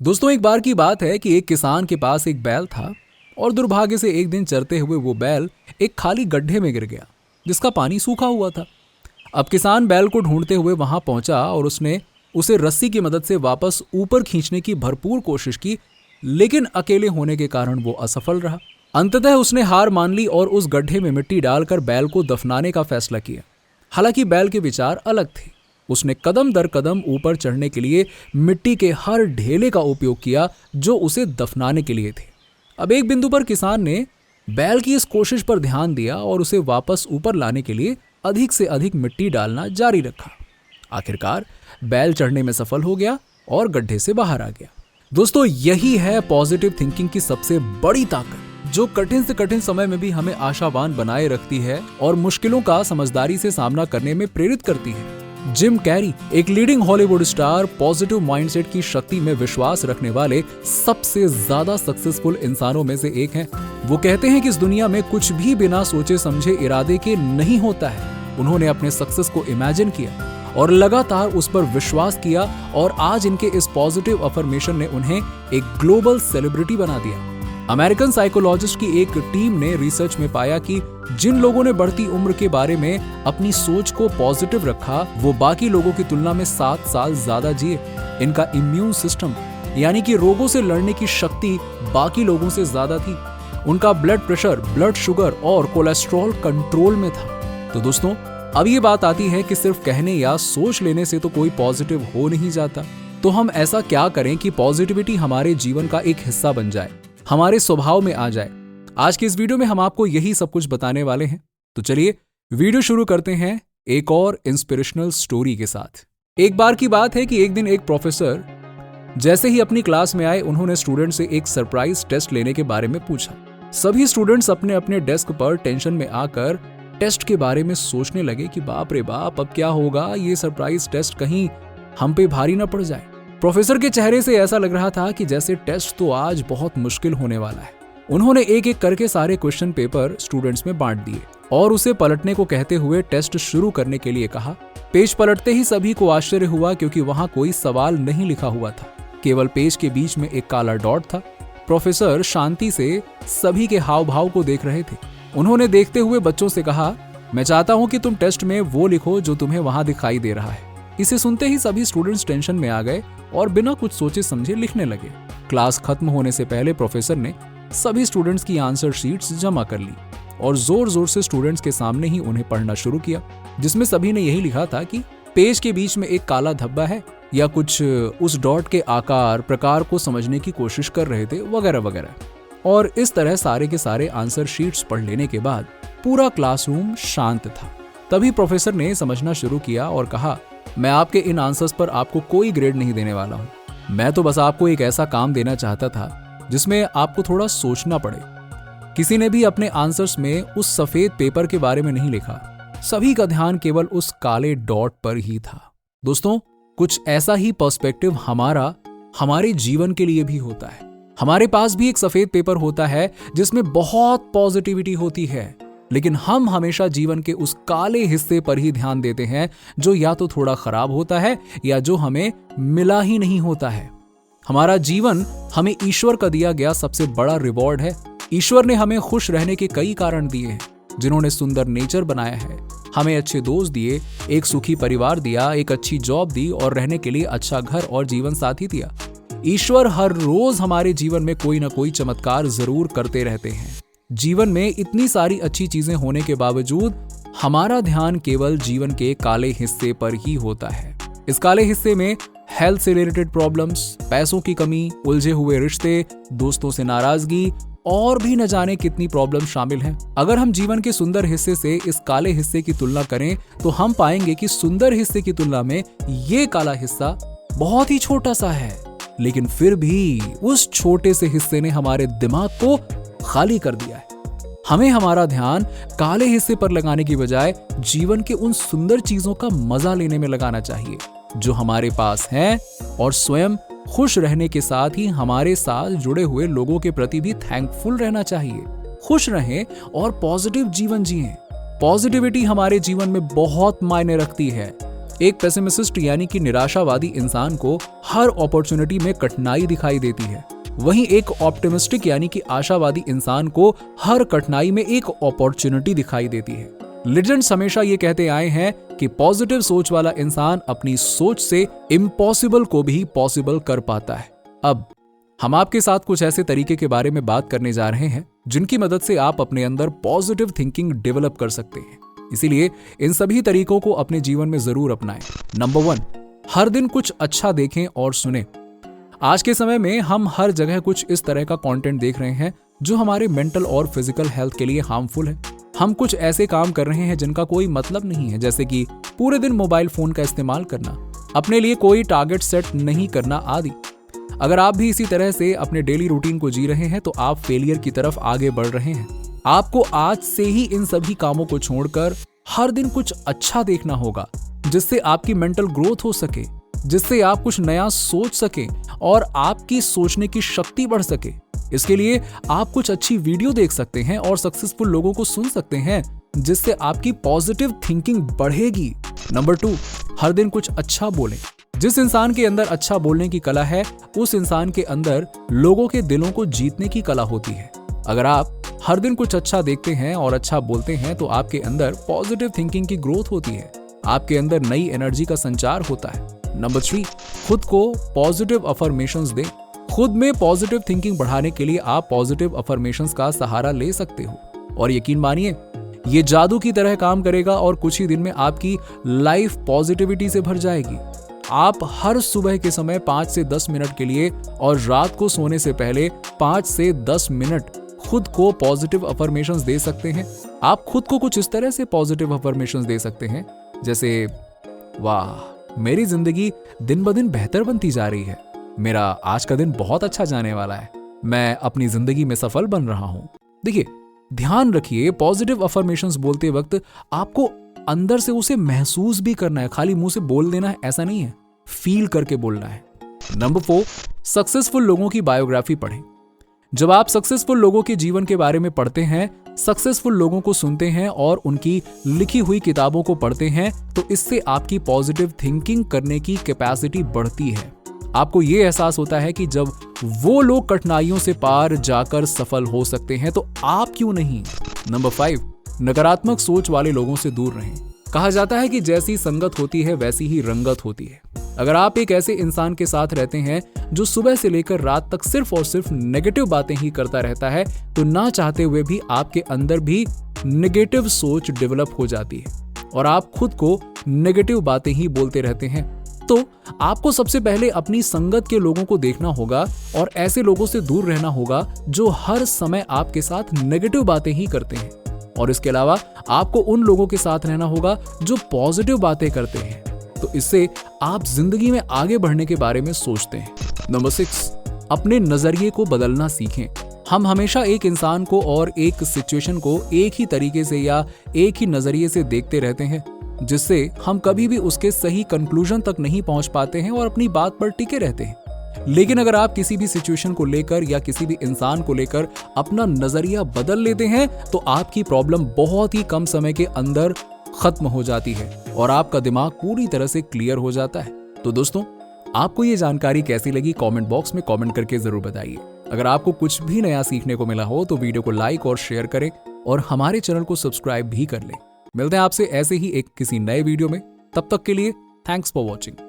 दोस्तों, एक बार की बात है कि एक किसान के पास एक बैल था और दुर्भाग्य से एक दिन चरते हुए वो बैल एक खाली गड्ढे में गिर गया जिसका पानी सूखा हुआ था। अब किसान बैल को ढूंढते हुए वहां पहुंचा और उसने उसे रस्सी की मदद से वापस ऊपर खींचने की भरपूर कोशिश की, लेकिन अकेले होने के कारण वो असफल रहा। अंततः उसने हार मान ली और उस गड्ढे में मिट्टी डालकर बैल को दफनाने का फैसला किया। हालांकि बैल के विचार अलग थे। उसने कदम दर कदम ऊपर चढ़ने के लिए मिट्टी के हर ढेले का उपयोग किया जो उसे दफनाने के लिए थे। अब एक बिंदु पर किसान ने बैल की इस कोशिश पर ध्यान दिया और उसे वापस ऊपर लाने के लिए अधिक से अधिक मिट्टी डालना जारी रखा। आखिरकार बैल चढ़ने में सफल हो गया और गड्ढे से बाहर आ गया। दोस्तों, यही है पॉजिटिव थिंकिंग की सबसे बड़ी ताकत, जो कठिन से कठिन समय में भी हमें आशावान बनाए रखती है और मुश्किलों का समझदारी से सामना करने में प्रेरित करती है। जिम कैरी, एक leading Hollywood star, positive mindset की शक्ति में विश्वास रखने वाले सबसे ज्यादा सक्सेसफुल इंसानों में से एक हैं। वो कहते हैं कि इस दुनिया में कुछ भी बिना सोचे समझे इरादे के नहीं होता है। उन्होंने अपने सक्सेस को इमेजिन किया और लगातार उस पर विश्वास किया और आज इनके इस पॉजिटिव अफर्मेशन ने उन्हें एक ग्लोबल सेलिब्रिटी बना दिया। अमेरिकन साइकोलॉजिस्ट की एक टीम ने रिसर्च में पाया कि जिन लोगों ने बढ़ती उम्र के बारे में अपनी सोच को पॉजिटिव रखा, वो बाकी लोगों की तुलना में 7 साल ज्यादा जिए। इनका इम्यून सिस्टम यानी कि रोगों से लड़ने की शक्ति बाकी लोगों से ज्यादा थी। उनका ब्लड प्रेशर, ब्लड शुगर और कोलेस्ट्रॉल कंट्रोल में था। तो दोस्तों, अब ये बात आती है कि सिर्फ कहने या सोच लेने से तो कोई पॉजिटिव हो नहीं जाता। तो हम ऐसा क्या करें कि पॉजिटिविटी हमारे जीवन का एक हिस्सा बन जाए, हमारे स्वभाव में आ जाए। आज की इस वीडियो में हम आपको यही सब कुछ बताने वाले हैं। तो चलिए वीडियो शुरू करते हैं एक और इंस्पिरेशनल स्टोरी के साथ। एक बार की बात है कि एक दिन एक प्रोफेसर जैसे ही अपनी क्लास में आए, उन्होंने स्टूडेंट से एक सरप्राइज टेस्ट लेने के बारे में पूछा। सभी स्टूडेंट्स अपने अपने डेस्क पर टेंशन में आकर टेस्ट के बारे में सोचने लगे कि बाप रे बाप, अब क्या होगा, ये सरप्राइज टेस्ट कहीं हम पे भारी ना पड़ जाए। प्रोफेसर के चेहरे से ऐसा लग रहा था कि जैसे टेस्ट तो आज बहुत मुश्किल होने वाला है। उन्होंने एक एक करके सारे क्वेश्चन पेपर स्टूडेंट्स में बांट दिए और उसे पलटने को कहते हुए टेस्ट शुरू करने के लिए कहा। पेज पलटते ही सभी को आश्चर्य हुआ क्योंकि वहां कोई सवाल नहीं लिखा हुआ था, केवल पेज के बीच में एक काला डॉट था। प्रोफेसर शांति से सभी के हाव भाव को देख रहे थे। उन्होंने देखते हुए बच्चों से कहा, मैं चाहता हूं कि तुम टेस्ट में वो लिखो जो तुम्हें वहां दिखाई दे रहा है। इसे सुनते ही सभी स्टूडेंट्स टेंशन में आ गए और बिना कुछ सोचे समझे लिखने लगे। क्लास खत्म होने से पहले प्रोफेसर ने सभी स्टूडेंट्स की आंसर शीट्स जमा कर ली और जोर जोर से स्टूडेंट्स के सामने ही उन्हें पढ़ना शुरू किया, जिसमें सभी ने यही लिखा था कि पेज के बीच में एक काला धब्बा है या कुछ उस डॉट के आकार प्रकार को समझने की कोशिश कर रहे थे, वगैरह वगैरह। और इस तरह सारे के सारे आंसर शीट्स पढ़ लेने के बाद पूरा क्लासरूम शांत था। तभी प्रोफेसर ने समझना शुरू किया और कहा, मैं आपके इन आंसर्स पर आपको कोई ग्रेड नहीं देने वाला हूं। मैं तो बस आपको एक ऐसा काम देना चाहता था जिसमें आपको थोड़ा सोचना पड़े। किसी ने भी अपने आंसर्स में उस सफेद पेपर के बारे में नहीं लिखा। सभी का ध्यान केवल उस काले डॉट पर ही था। दोस्तों, कुछ ऐसा ही पर्सपेक्टिव हमारे जीवन के लिए भी होता है। हमारे पास भी एक सफेद पेपर होता है जिसमें बहुत पॉजिटिविटी होती है, लेकिन हम हमेशा जीवन के उस काले हिस्से पर ही ध्यान देते हैं जो या तो थोड़ा खराब होता है या जो हमें मिला ही नहीं होता है। हमारा जीवन हमें ईश्वर का दिया गया सबसे बड़ा रिवॉर्ड है। ईश्वर ने हमें खुश रहने के कई कारण दिए हैं, जिन्होंने सुंदर नेचर बनाया है, हमें अच्छे दोस्त दिए, एक सुखी परिवार दिया, एक अच्छी जॉब दी और रहने के लिए अच्छा घर और जीवन साथी दिया। ईश्वर हर रोज हमारे जीवन में कोई ना कोई चमत्कार जरूर करते रहते हैं। जीवन में इतनी सारी अच्छी चीजें होने के बावजूद हमारा ध्यान केवल जीवन के काले हिस्से पर ही होता है। इस काले हिस्से में हेल्थ से रिलेटेड प्रॉब्लम्स, पैसों की कमी, उलझे हुए रिश्ते, दोस्तों से नाराजगी और भी न जाने कितनी प्रॉब्लम शामिल हैं। अगर हम जीवन के सुंदर हिस्से से इस काले हिस्से की तुलना करें तो हम पाएंगे कि सुंदर हिस्से की तुलना में ये काला हिस्सा बहुत ही छोटा सा है, लेकिन फिर भी उस छोटे से हिस्से ने हमारे दिमाग को खाली कर दिया है। हमें हमारा ध्यान काले हिस्से पर लगाने की बजाय जीवन के उन सुंदर चीजों का मजा लेने में लगाना चाहिए जो हमारे पास हैं, और स्वयं खुश रहने के साथ ही हमारे साथ जुड़े हुए लोगों के प्रति भी थैंकफुल रहना चाहिए। खुश रहें और पॉजिटिव जीवन जिएं। पॉजिटिविटी हमारे जीवन में बहुत मायने रखती है। एक पेसिमिस्ट यानी कि निराशावादी इंसान को हर अपॉर्चुनिटी में कठिनाई दिखाई देती है, वहीं एक ऑप्टिमिस्टिक यानी कि आशावादी इंसान को हर कठिनाई में एक अपॉर्चुनिटी दिखाई देती है। लीजेंड्स हमेशा ये कहते आए हैं कि पॉजिटिव सोच वाला इंसान अपनी सोच से इम्पॉसिबल को भी पॉसिबल कर पाता है। अब हम आपके साथ कुछ ऐसे तरीके के बारे में बात करने जा रहे हैं जिनकी मदद से आप अपने अंदर पॉजिटिव थिंकिंग डेवलप कर सकते हैं। इसीलिए इन सभी तरीकों को अपने जीवन में जरूर अपनाएं। नंबर 1, हर दिन कुछ अच्छा देखें और सुनें। आज के समय में हम हर जगह कुछ इस तरह का कंटेंट देख रहे हैं जो हमारे मेंटल और फिजिकल हेल्थ के लिए हार्मफुल है। हम कुछ ऐसे काम कर रहे हैं जिनका कोई मतलब नहीं है, जैसे कि पूरे दिन मोबाइल फोन का इस्तेमाल करना, अपने लिए कोई टारगेट सेट नहीं करना आदि। अगर आप भी इसी तरह से अपने डेली रूटीन को जी रहे हैं तो आप फेलियर की तरफ आगे बढ़ रहे हैं। आपको आज से ही इन सभी कामों को छोड़कर हर दिन कुछ अच्छा देखना होगा, जिससे आपकी मेंटल ग्रोथ हो सके, जिससे आप कुछ नया सोच सके और आपकी सोचने की शक्ति बढ़ सके। इसके लिए आप कुछ अच्छी वीडियो देख सकते हैं और सक्सेसफुल लोगों को सुन सकते हैं, जिससे आपकी पॉजिटिव थिंकिंग बढ़ेगी। नंबर 2, हर दिन कुछ अच्छा बोलें। जिस इंसान के अंदर अच्छा बोलने की कला है, उस इंसान के अंदर लोगों के दिलों को जीतने की कला होती है। अगर आप हर दिन कुछ अच्छा देखते हैं और अच्छा बोलते हैं तो आपके अंदर पॉजिटिव थिंकिंग की ग्रोथ होती है, आपके अंदर नई एनर्जी का संचार होता है। नंबर 3, खुद को पॉजिटिव अफर्मेशंस दें। खुद में पॉजिटिव थिंकिंग बढ़ाने के लिए आप पॉजिटिव अफर्मेशंस का सहारा ले सकते हो और यकीन मानिए ये जादू की तरह काम करेगा और कुछ ही दिन में आपकी लाइफ पॉजिटिविटी से भर जाएगी। आप हर सुबह के समय 5 से 10 मिनट के लिए और रात को सोने से पहले 5 से 10 मिनट खुद को पॉजिटिव अफर्मेशंस दे सकते हैं। आप खुद को कुछ इस तरह से पॉजिटिव अफर्मेशंस दे सकते हैं जैसे, वाह मेरी जिंदगी दिन ब दिन बेहतर बनती जा रही है, मेरा आज का दिन बहुत अच्छा जाने वाला है, मैं अपनी जिंदगी में सफल बन रहा हूं। देखिए, ध्यान रखिए, पॉजिटिव अफर्मेशंस बोलते वक्त आपको अंदर से उसे महसूस भी करना है, खाली मुंह से बोल देना है ऐसा नहीं है, फील करके बोलना है। नंबर 4, सक्सेसफुल लोगों की बायोग्राफी पढ़ें। जब आप सक्सेसफुल लोगों के जीवन के बारे में पढ़ते हैं, सक्सेसफुल लोगों को सुनते हैं और उनकी लिखी हुई किताबों को पढ़ते हैं तो इससे आपकी पॉजिटिव थिंकिंग करने की कैपेसिटी बढ़ती है। आपको ये एहसास होता है कि जब वो लोग कठिनाइयों से पार जाकर सफल हो सकते हैं तो आप क्यों नहीं। नंबर 5, नकारात्मक सोच वाले लोगों से दूर रहें। कहा जाता है कि जैसी संगत होती है वैसी ही रंगत होती है। अगर आप एक ऐसे इंसान के साथ रहते हैं जो सुबह से लेकर रात तक सिर्फ और सिर्फ नेगेटिव बातें ही करता रहता है तो ना चाहते हुए भी आपके अंदर भी नेगेटिव सोच डेवलप हो जाती है और आप खुद को नेगेटिव बातें ही बोलते रहते हैं। तो आपको सबसे पहले अपनी संगत के लोगों को देखना होगा और ऐसे लोगों से दूर रहना होगा जो हर समय आपके साथ नेगेटिव बातें ही करते हैं। और इसके अलावा आपको उन लोगों के साथ रहना होगा जो पॉजिटिव बातें करते हैं, तो इससे आप जिंदगी में आगे बढ़ने के बारे में सोचते हैं। नंबर 6, अपने नजरिए को बदलना सीखें। हम हमेशा एक इंसान को और एक सिचुएशन को एक ही तरीके से या एक ही नजरिए से देखते रहते हैं, जिससे हम कभी भी उसके सही कंक्लूजन तक नहीं पहुंच पाते हैं और अपनी बात पर टिके रहते हैं। लेकिन अगर आप किसी भी सिचुएशन को लेकर या किसी भी इंसान को लेकर अपना नजरिया बदल लेते हैं तो आपकी प्रॉब्लम बहुत ही कम समय के अंदर खत्म हो जाती है और आपका दिमाग पूरी तरह से क्लियर हो जाता है। तो दोस्तों, आपको ये जानकारी कैसी लगी कमेंट बॉक्स में कमेंट करके जरूर बताइए। अगर आपको कुछ भी नया सीखने को मिला हो तो वीडियो को लाइक और शेयर करें और हमारे चैनल को सब्सक्राइब भी कर लें। मिलते हैं आपसे ऐसे ही एक किसी नए वीडियो में, तब तक के लिए थैंक्स फॉर वॉचिंग।